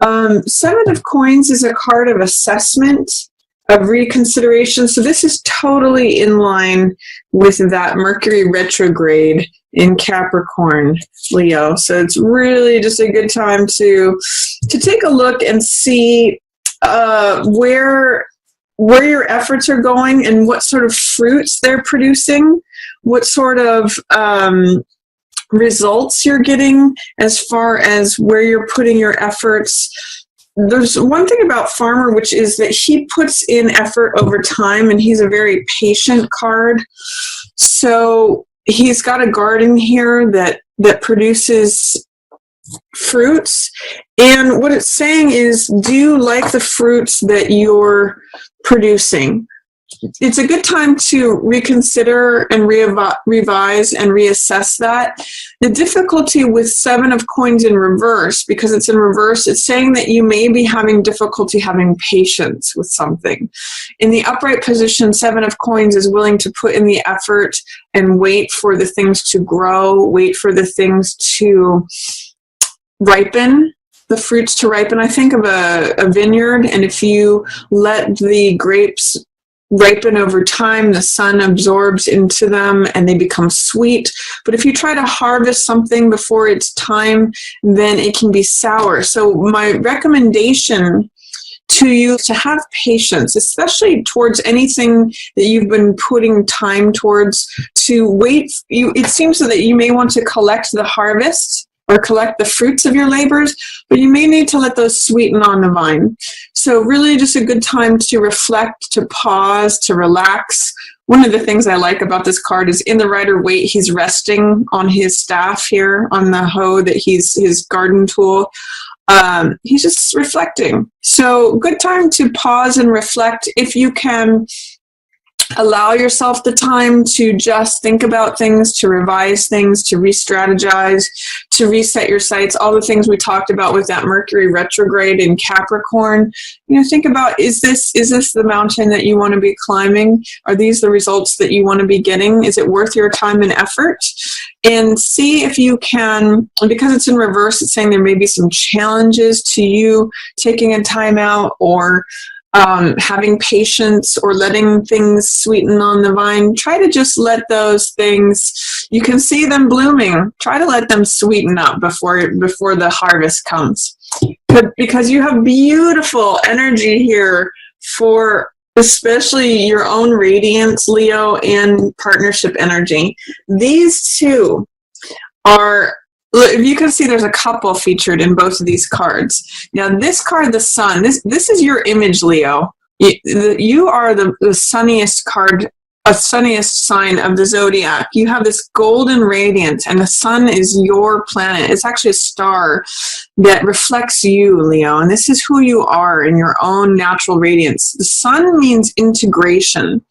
Seven of Coins is a card of assessment, of reconsideration. So this is totally in line with that Mercury retrograde in Capricorn, Leo. So it's really just a good time to take a look and see where your efforts are going and what sort of fruits they're producing, what sort of results you're getting as far as where you're putting your efforts. There's one thing about Farmer, which is that he puts in effort over time, and he's a very patient card. So he's got a garden here that produces fruits. And what it's saying is, do you like the fruits that you're producing? It's a good time to reconsider and revise and reassess that. The difficulty with Seven of Coins in reverse, because it's in reverse, it's saying that you may be having difficulty having patience with something. In the upright position, Seven of Coins is willing to put in the effort and wait for the things to grow, wait for the things to ripen, the fruits to ripen. I think of a vineyard, and if you let the grapes ripen over time, the sun absorbs into them and they become sweet. But if you try to harvest something before it's time, then it can be sour. So my recommendation to you is to have patience, especially towards anything that you've been putting time towards, to wait. It seems that you may want to collect the harvest or collect the fruits of your labors, but you may need to let those sweeten on the vine. So really just a good time to reflect, to pause, to relax. One of the things I like about this card is in the Rider-Waite, he's resting on his staff here, on the hoe that his garden tool. He's just reflecting. So good time to pause and reflect. If you can allow yourself the time to just think about things, to revise things, to re-strategize, to reset your sights, all the things we talked about with that Mercury retrograde in Capricorn. Think about, is this the mountain that you want to be climbing? Are these the results that you want to be getting? Is it worth your time and effort? And see if you can, because it's in reverse, it's saying there may be some challenges to you taking a time out, or having patience, or letting things sweeten on the vine. Try to just let those things, you can see them blooming, try to let them sweeten up before the harvest comes. Because you have beautiful energy here for especially your own radiance, Leo, and partnership energy. These two are, if you can see, there's a couple featured in both of these cards. Now, this card, the sun, this is your image, Leo. You are the sunniest card, a sunniest sign of the zodiac. You have this golden radiance, and the sun is your planet. It's actually a star that reflects you, Leo, and this is who you are in your own natural radiance. The sun means integration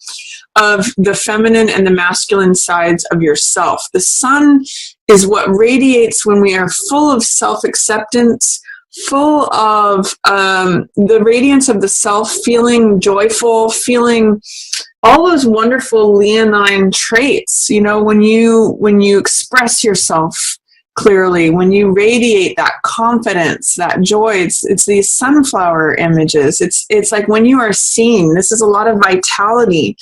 of the feminine and the masculine sides of yourself. The sun is what radiates when we are full of self-acceptance, full of the radiance of the self, feeling joyful, feeling all those wonderful leonine traits. When you express yourself clearly, when you radiate that confidence, that joy, it's these sunflower images. It's like when you are seen, this is a lot of vitality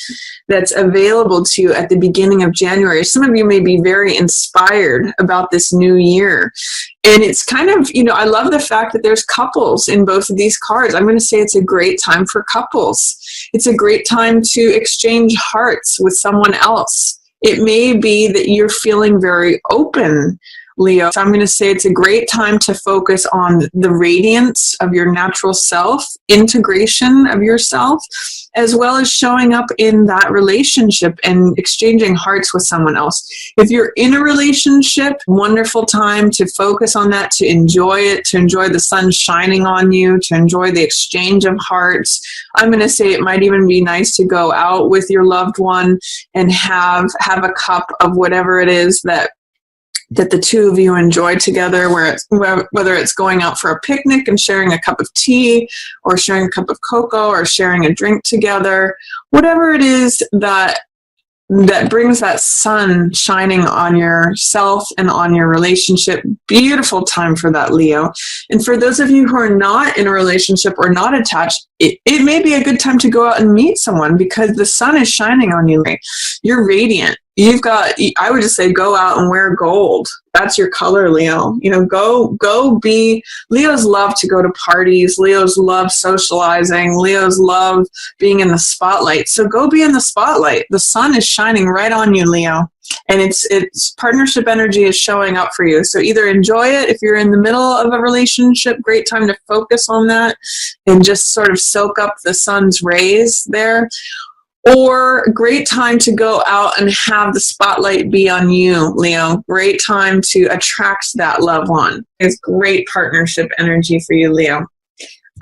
that's available to you at the beginning of January. Some of you may be very inspired about this new year. And it's kind of, I love the fact that there's couples in both of these cards. I'm going to say it's a great time for couples. It's a great time to exchange hearts with someone else. It may be that you're feeling very open, Leo. So I'm going to say it's a great time to focus on the radiance of your natural self, integration of yourself, as well as showing up in that relationship and exchanging hearts with someone else. If you're in a relationship, wonderful time to focus on that, to enjoy it, to enjoy the sun shining on you, to enjoy the exchange of hearts. I'm going to say it might even be nice to go out with your loved one and have a cup of whatever it is that the two of you enjoy together, whether it's going out for a picnic and sharing a cup of tea, or sharing a cup of cocoa, or sharing a drink together, whatever it is that that brings that sun shining on yourself and on your relationship. Beautiful time for that, Leo. And for those of you who are not in a relationship or not attached, it may be a good time to go out and meet someone because the sun is shining on you. You're radiant. I would just say go out and wear gold. That's your color, Leo. Go be, Leos love to go to parties. Leos love socializing. Leos love being in the spotlight. So go be in the spotlight. The sun is shining right on you, Leo. And it's partnership energy is showing up for you. So either enjoy it if you're in the middle of a relationship, great time to focus on that and just sort of soak up the sun's rays there. Or great time to go out and have the spotlight be on you, Leo. Great time to attract that loved one. It's great partnership energy for you, Leo.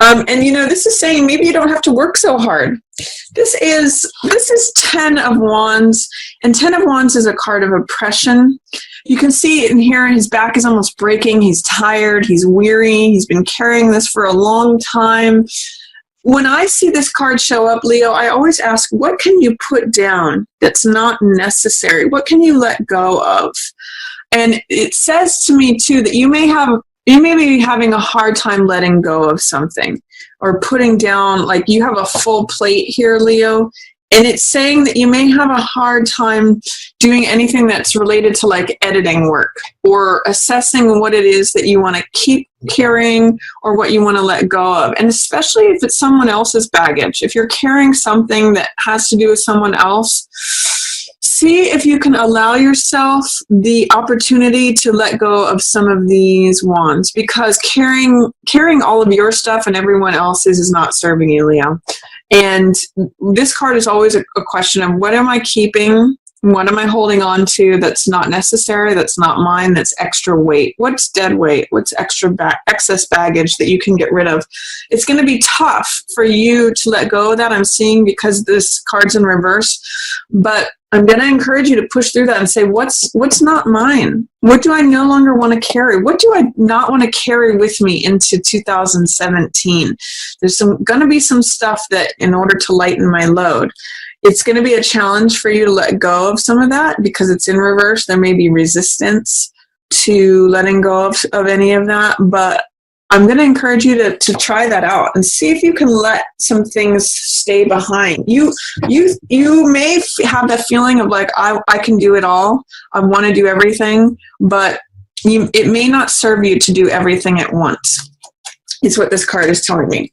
And this is saying maybe you don't have to work so hard. This is 10 of Wands, and 10 of Wands is a card of oppression. You can see in here his back is almost breaking. He's tired. He's weary. He's been carrying this for a long time. When I see this card show up, Leo, I always ask, what can you put down that's not necessary? What can you let go of? And it says to me, too, that you may be having a hard time letting go of something or putting down, like you have a full plate here, Leo. And it's saying that you may have a hard time doing anything that's related to like editing work or assessing what it is that you want to keep carrying or what you want to let go of. And especially if it's someone else's baggage. If you're carrying something that has to do with someone else, see if you can allow yourself the opportunity to let go of some of these wands, because carrying all of your stuff and everyone else's is not serving you, Leo. And this card is always a question of what am I keeping? What am I holding on to that's not necessary, that's not mine, that's extra weight? What's dead weight? What's excess baggage that you can get rid of? It's going to be tough for you to let go of that, I'm seeing, because this card's in reverse. But I'm going to encourage you to push through that and say, what's not mine? What do I no longer want to carry? What do I not want to carry with me into 2017? There's going to be some stuff that, in order to lighten my load, it's going to be a challenge for you to let go of some of that because it's in reverse. There may be resistance to letting go of any of that, but I'm going to encourage you to try that out and see if you can let some things stay behind. You may have that feeling of like, I can do it all. I want to do everything, but it may not serve you to do everything at once. Is what this card is telling me.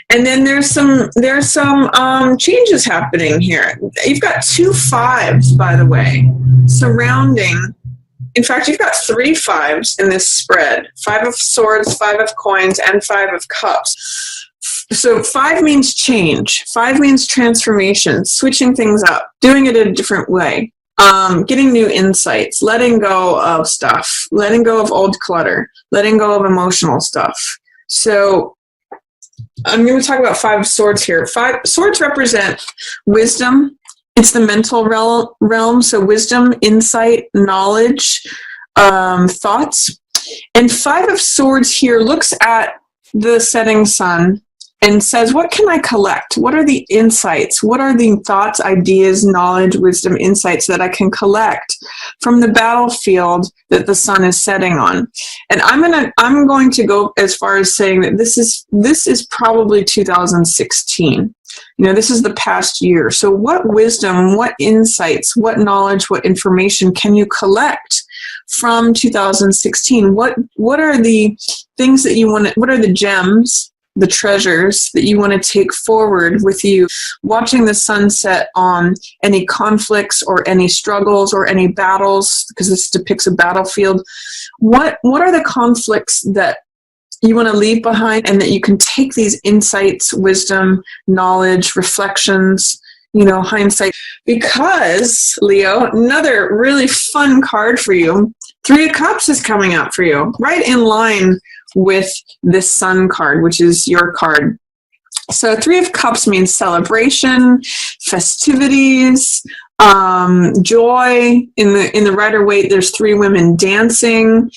And then there's some changes happening here. You've got 2 5s, by the way, surrounding. In fact, you've got 3 5s in this spread. 5 of Swords, 5 of Coins, and 5 of Cups. So 5 means change. 5 means transformation, switching things up, doing it in a different way, getting new insights, letting go of stuff, letting go of old clutter, letting go of emotional stuff. So I'm going to talk about 5 of Swords here. 5 Swords represent wisdom. It's the mental realm, so wisdom, insight, knowledge, thoughts. And 5 of Swords here looks at the setting sun and says, what can I collect? What are the insights? What are the thoughts, ideas, knowledge, wisdom, insights that I can collect from the battlefield that the sun is setting on? And I'm going to go as far as saying that this is probably 2016. This is the past year. So what wisdom, what insights, what knowledge, what information can you collect from 2016? What are the things that you want to, what are the gems, the treasures that you want to take forward with you, watching the sunset on any conflicts or any struggles or any battles, because this depicts a battlefield. What are the conflicts that you want to leave behind and that you can take these insights, wisdom, knowledge, reflections, hindsight? Because, Leo, another really fun card for you, 3 of Cups is coming out for you, right in line with this Sun card, which is your card. So 3 of Cups means celebration, festivities, Joy. In the Rider-Waite, there's 3 women dancing.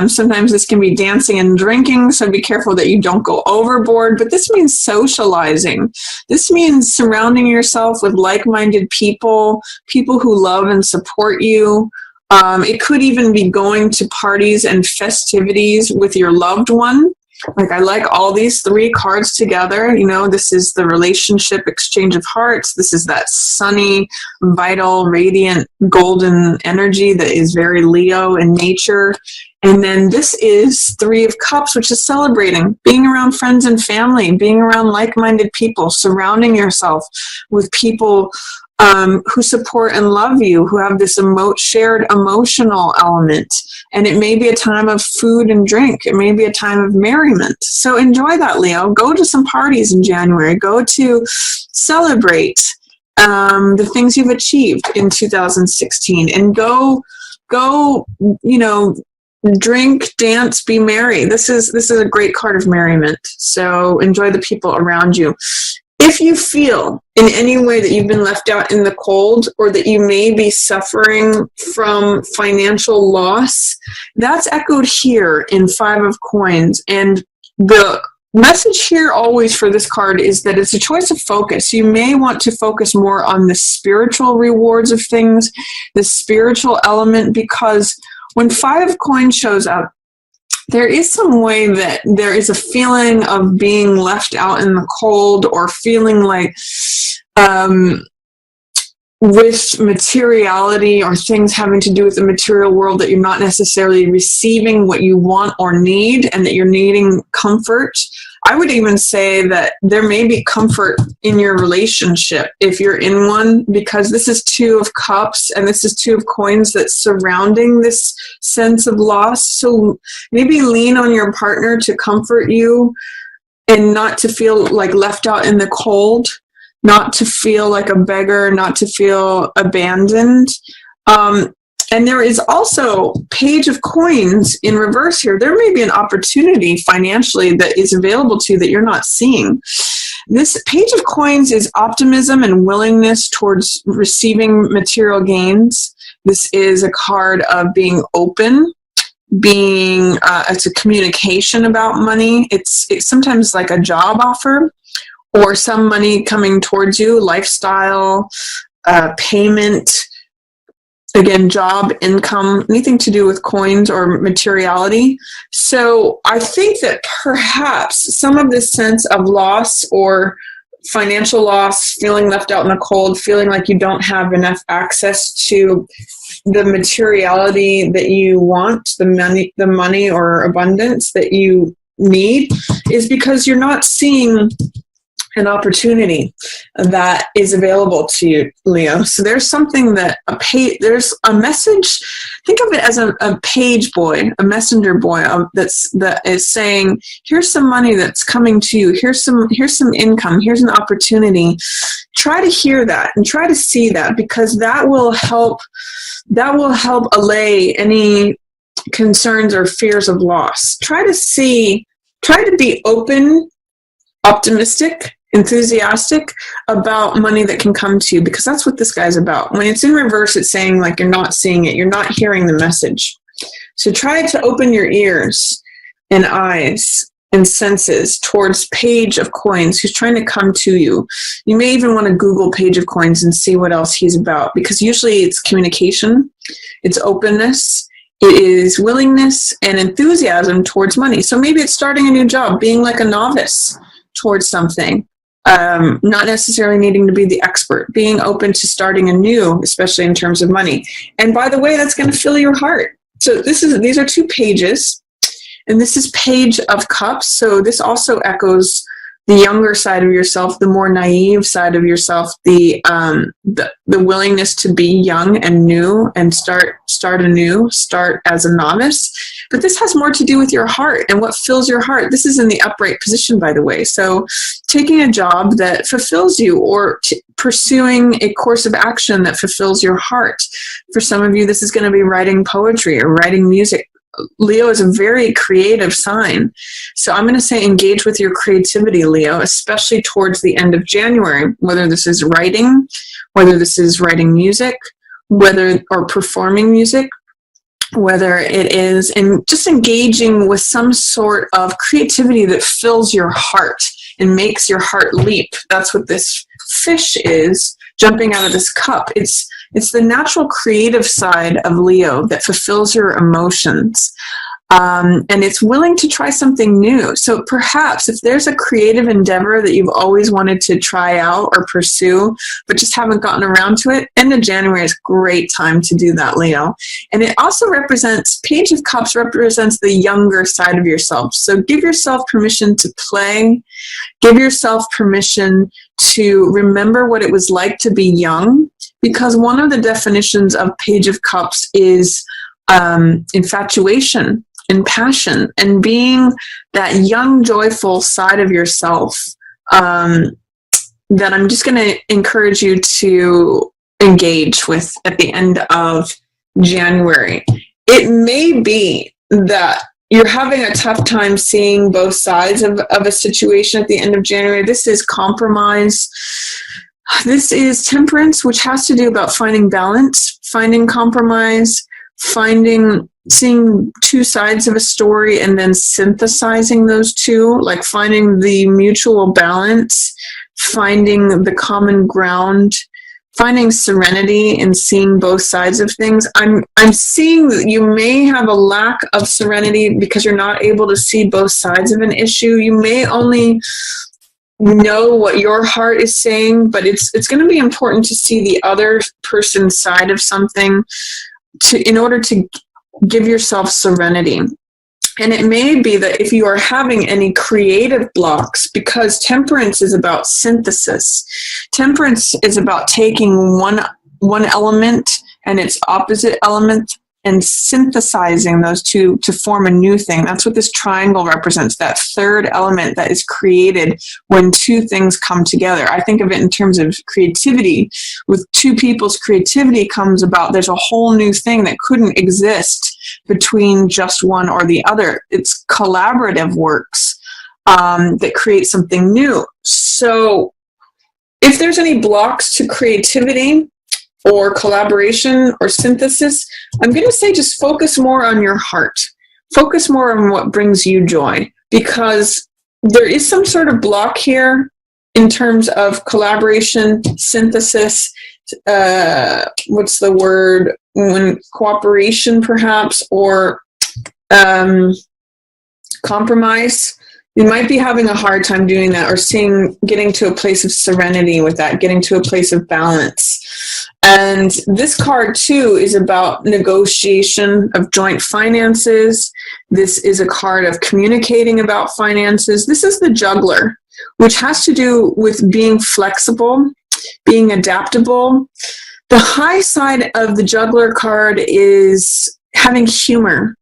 Sometimes this can be dancing and drinking, so be careful that you don't go overboard. But this means socializing. This means surrounding yourself with like-minded people, people who love and support you. It could even be going to parties and festivities with your loved one. Like, I like all these 3 cards together. You know, this is the relationship exchange of hearts. This is that sunny, vital, radiant, golden energy that is very Leo in nature. And then this is 3 of Cups, which is celebrating, being around friends and family, being around like-minded people, surrounding yourself with people who support and love you, who have this shared emotional element. And it may be a time of food and drink. It may be a time of merriment. So enjoy that, Leo. Go to some parties in January. Go to celebrate the things you've achieved in 2016. And go, drink, dance, be merry. This is a great card of merriment. So enjoy the people around you. If you feel in any way that you've been left out in the cold, or that you may be suffering from financial loss, that's echoed here in 5 of Coins. And the message here always for this card is that it's a choice of focus. You may want to focus more on the spiritual rewards of things, the spiritual element, because when 5 of Coins shows up, there is some way that there is a feeling of being left out in the cold, or feeling like with materiality or things having to do with the material world, that you're not necessarily receiving what you want or need, and that you're needing comfort. I would even say that there may be comfort in your relationship if you're in one, because this is 2 of Cups and this is 2 of Coins that's surrounding this sense of loss. So maybe lean on your partner to comfort you, and not to feel like left out in the cold, not to feel like a beggar, not to feel abandoned. And there is also Page of Coins in reverse here. There may be an opportunity financially that is available to you that you're not seeing. This Page of Coins is optimism and willingness towards receiving material gains. This is a card of being open, it's a communication about money. It's sometimes like a job offer, or some money coming towards you, lifestyle, payment, again, job, income, anything to do with coins or materiality. So I think that perhaps some of this sense of loss or financial loss, feeling left out in the cold, feeling like you don't have enough access to the materiality that you want, the money or abundance that you need, is because you're not seeing an opportunity that is available to you, Leo. So there's something that there's a message. Think of it as a page boy, a messenger boy that is saying, here's some money that's coming to you. Here's some income. Here's an opportunity. Try to hear that and try to see that, because that will help allay any concerns or fears of loss. Try to be open, optimistic, enthusiastic about money that can come to you, because that's what this guy's about. When it's in reverse, it's saying like you're not seeing it, you're not hearing the message. So try to open your ears and eyes and senses towards Page of Coins, who's trying to come to you. You may even want to Google Page of Coins and see what else he's about, because usually it's communication, it's openness, it is willingness and enthusiasm towards money. So maybe it's starting a new job, being like a novice towards something. Not necessarily needing to be the expert, being open to starting anew, especially in terms of money. And by the way, that's going to fill your heart. So these are 2 pages, and this is Page of Cups. So this also echoes the younger side of yourself, the more naive side of yourself, the willingness to be young and new and start anew, start as a novice. But this has more to do with your heart and what fills your heart. This is in the upright position, by the way. So taking a job that fulfills you, or pursuing a course of action that fulfills your heart. For some of you, this is going to be writing poetry or writing music, Leo is a very creative sign. So I'm going to say engage with your creativity, Leo, especially towards the end of January, whether this is writing, whether this is writing music, or performing music, whether it is in just engaging with some sort of creativity that fills your heart and makes your heart leap. That's what this fish is jumping out of this cup. It's the natural creative side of Leo that fulfills your emotions. And it's willing to try something new. So perhaps if there's a creative endeavor that you've always wanted to try out or pursue, but just haven't gotten around to it, end of January is a great time to do that, Leo. And it also represents, Page of Cups represents the younger side of yourself. So give yourself permission to play. Give yourself permission to remember what it was like to be young, because one of the definitions of Page of Cups is infatuation and passion, and being that young, joyful side of yourself that I'm just going to encourage you to engage with at the end of January. It may be that you're having a tough time seeing both sides of a situation at the end of January. This is compromise. This is temperance, which has to do about finding balance, finding compromise, seeing two sides of a story and then synthesizing those two, like finding the mutual balance, finding the common ground, finding serenity and seeing both sides of things. I'm seeing that you may have a lack of serenity because you're not able to see both sides of an issue. You may only know what your heart is saying, but it's going to be important to see the other person's side of something in order to give yourself serenity. And it may be that if you are having any creative blocks, because temperance is about synthesis. Temperance is about taking one element and its opposite element and synthesizing those two to form a new thing. That's what this triangle represents, that third element that is created when two things come together. I think of it in terms of creativity. With two people's creativity comes about, there's a whole new thing that couldn't exist between just one or the other. It's collaborative works that create something new. So if there's any blocks to creativity or collaboration or synthesis, I'm going to say just focus more on your heart. Focus more on what brings you joy, because there is some sort of block here in terms of collaboration, synthesis, what's the word, cooperation perhaps, or compromise. You might be having a hard time doing that, or getting to a place of serenity with that, getting to a place of balance. And this card too is about negotiation of joint finances. This is a card of communicating about finances. This is the Juggler, which has to do with being flexible, being adaptable. The high side of the Juggler card is having humor.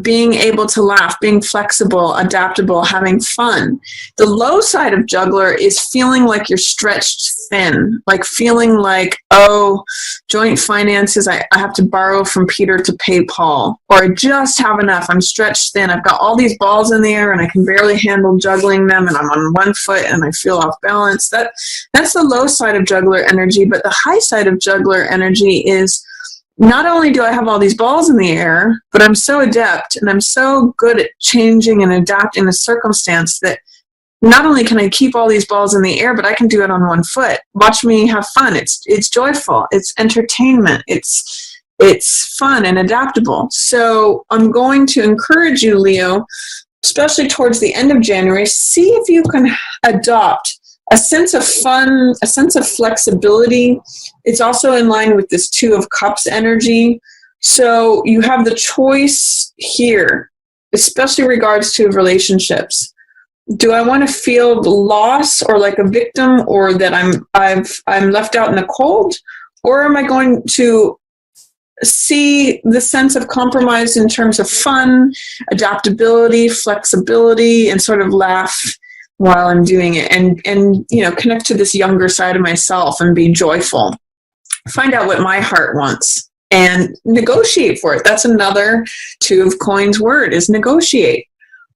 Being able to laugh, being flexible, adaptable, having fun. The low side of Juggler is feeling like you're stretched thin, like feeling like, oh, joint finances, I have to borrow from Peter to pay Paul, or I just have enough, I'm stretched thin, I've got all these balls in the air and I can barely handle juggling them, and I'm on one foot and I feel off balance. That's the low side of Juggler energy. But the high side of Juggler energy is, not only do I have all these balls in the air, but I'm so adept and I'm so good at changing and adapting the circumstance that not only can I keep all these balls in the air, but I can do it on one foot. Watch me have fun. It's joyful. It's entertainment. It's fun and adaptable. So I'm going to encourage you, Leo, especially towards the end of January, see if you can adopt a sense of fun, a sense of flexibility. It's also in line with this Two of Cups energy. So you have the choice here, especially in regards to relationships. Do I want to feel the loss or like a victim, or that I'm left out in the cold? Or am I going to see the sense of compromise in terms of fun, adaptability, flexibility, and sort of laugh while I'm doing it, and connect to this younger side of myself and be joyful. Find out what my heart wants and negotiate for it. That's another Two of Coins word, is negotiate.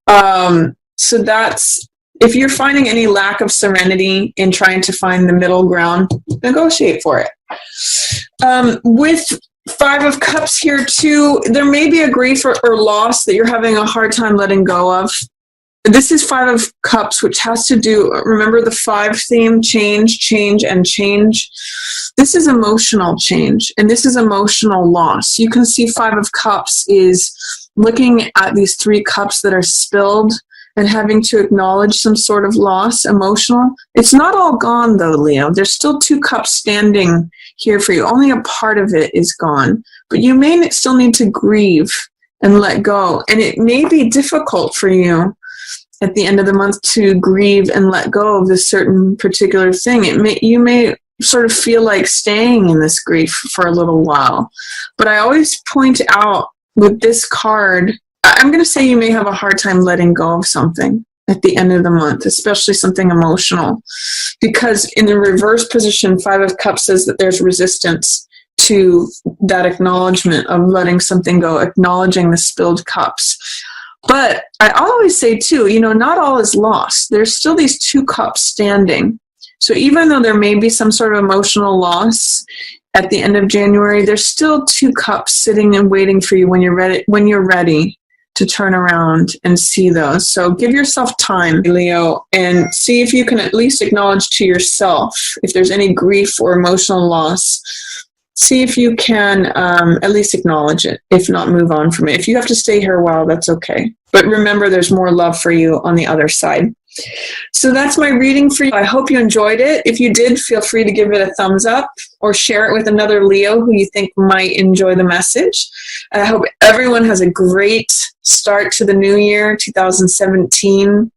So that's, if you're finding any lack of serenity in trying to find the middle ground, negotiate for it. With Five of Cups here too, there may be a grief or loss that you're having a hard time letting go of. This is Five of Cups, which has to do, remember the five theme, change, change, and change. This is emotional change, and this is emotional loss. You can see Five of Cups is looking at these three cups that are spilled and having to acknowledge some sort of loss, emotional. It's not all gone though, Leo. There's still two cups standing here for you. Only a part of it is gone, but you may still need to grieve and let go. And it may be difficult for you at the end of the month to grieve and let go of this certain particular thing. You may sort of feel like staying in this grief for a little while. But I always point out with this card, I'm going to say you may have a hard time letting go of something at the end of the month, especially something emotional. Because in the reverse position, Five of Cups says that there's resistance to that acknowledgement of letting something go, acknowledging the spilled cups. But I always say too, not all is lost. There's still these two cups standing. So even though there may be some sort of emotional loss at the end of January, there's still two cups sitting and waiting for you when you're ready to turn around and see those. So give yourself time, Leo, and see if you can at least acknowledge to yourself if there's any grief or emotional loss. See if you can at least acknowledge it, if not move on from it. If you have to stay here a while, that's okay. But remember, there's more love for you on the other side. So that's my reading for you. I hope you enjoyed it. If you did, feel free to give it a thumbs up or share it with another Leo who you think might enjoy the message. I hope everyone has a great start to the new year, 2017.